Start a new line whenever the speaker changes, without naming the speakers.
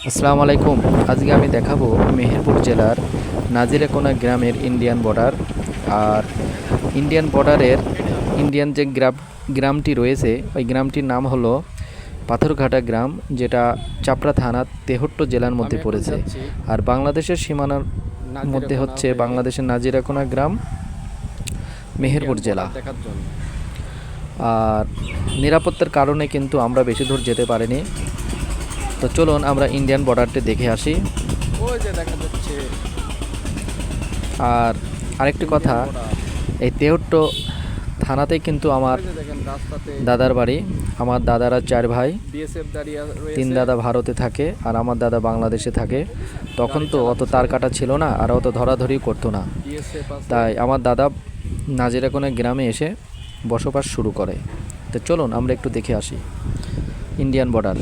আসসালামু আলাইকুম। আজকে আমি দেখাবো মেহেরপুর জেলার নাজিরাকোনা গ্রামের ইন্ডিয়ান বর্ডার। আর ইন্ডিয়ান বর্ডারের ইন্ডিয়ান যে গ্রামটি রয়েছে ওই গ্রামটির নাম হলো পাথরঘাটা গ্রাম, যেটা চাপড়া থানা তেহট্ট জেলার মধ্যে পড়েছে। আর বাংলাদেশের সীমানার মধ্যে হচ্ছে বাংলাদেশের নাজিরাকোনা গ্রাম, মেহেরপুর জেলা। আর নিরাপত্তার কারণে কিন্তু আমরা বেশি দূর যেতে পারিনি। তো চলুন আমরা ইন্ডিয়ান বর্ডারটি দেখে আসি।
ওই যে দেখা যাচ্ছে
আর আরেকটি কথা, এই তেহট্ট থানাতেই কিন্তু আমার
ওই যে দেখেন রাস্তাতে
দাদার বাড়ি। আমার দাদারা 4 ভাই,
বিএসএফ দাঁড়িয়ে
3
রয়েছে।
দাদা ভারতে থাকে আর আমার দাদা বাংলাদেশে থাকে। তখন তো অত তার কাটা ছিল না আর অত ধরাধরি করতো না,
বিএসএফ আছে।
তাই আমার দাদা নাজিরাকোনা গ্রামে এসে বসবাস শুরু করে। তো চলুন আমরা একটু দেখে আসি ইন্ডিয়ান বর্ডার।